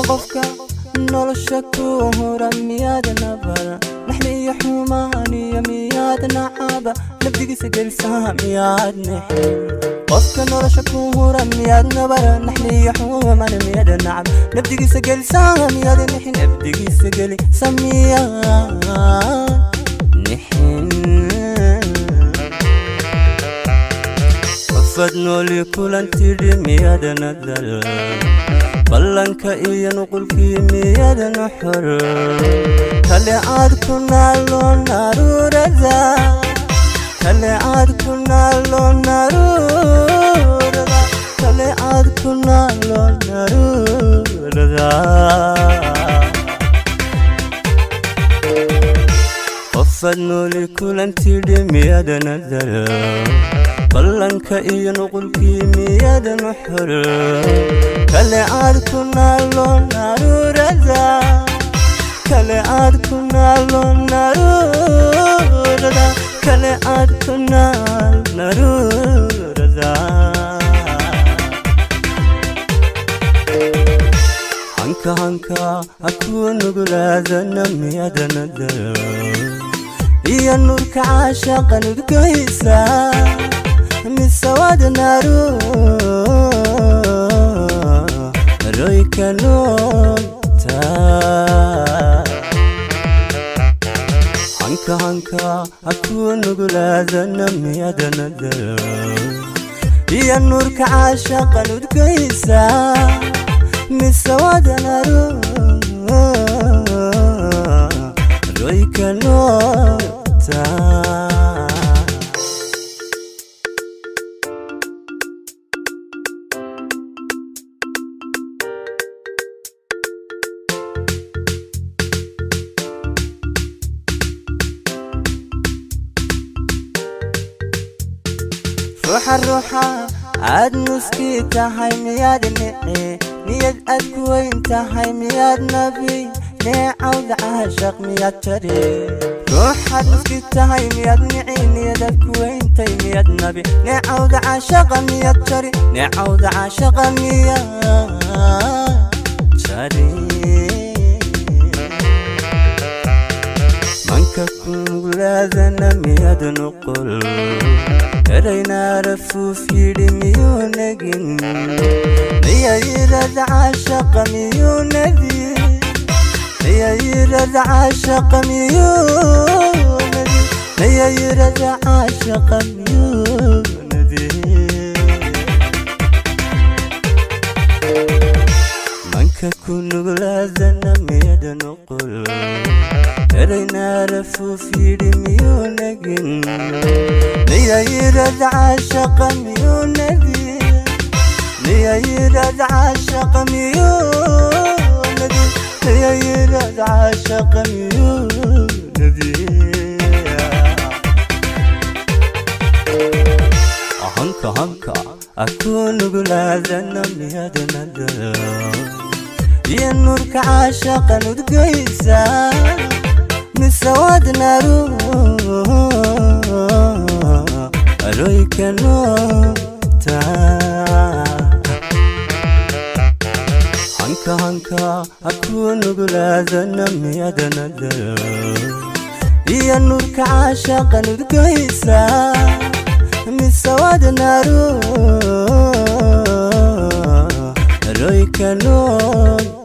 qofka nolosha ku hura miyaad nabar naxli xumaani miyaad nacaba nabdigiisa gelsaa miyaad nixin qofka nolosha ku hura miyaad nabar naxli xumaani miyaad nacaba nabdigiisa gelsaa miyaad nixin nabdigiisa geli samiyaad nixin qofad nooli kulantay miyaad nadal ballanka iyo nuqulkii miyadan xor kale aad ku naaloo naruurada kale aad ku naaloo naruurada kale aad ku naaloo naruurada qofad nooli kulantay miyadan nadal ballanka iyo nuqulkii miyadan xor kale aad ku naaloo naruurada kale aad ku naaloo naruurada kale aad ku naal naruurada hanka aku nugulaadana miyadanada iyo nurka caashaqan udgoysa misawad naru roy kanota hanka aku nugulaadana miyadanada iyo nurka caashaqan udgoysa misawad naru roy kanota روحا عاد نسكيت هاي مياد نعي مياد أكوين تهاي مياد نبي نعود عاشق مياد تري روحا نسكيت هاي مياد نعي مياد أكوين تهاي مياد نبي نعود عاشق مياد تري نعود عاشق مياد تري منك كنغلاذنا مياد نقول رينا رفوف يرميونجن يا يرد عاشق ميونذي يا يرد عاشق ميونذي يا يرد عاشق ميونذي منك كنغلاذنا مياد نقول رينا رفوف يرميونجن يا يرد عاشق ميونذي يا يرد عاشق ميونذي يا يرد عاشق ميونذي هنك أكون قلادنا ميادنا يا نورك عاشق ندقيسا مسواد روي كنوتا هنكا أكون قلادنا ميادنا يا نورك عاشق ندقيسا مسواد روي كنوتا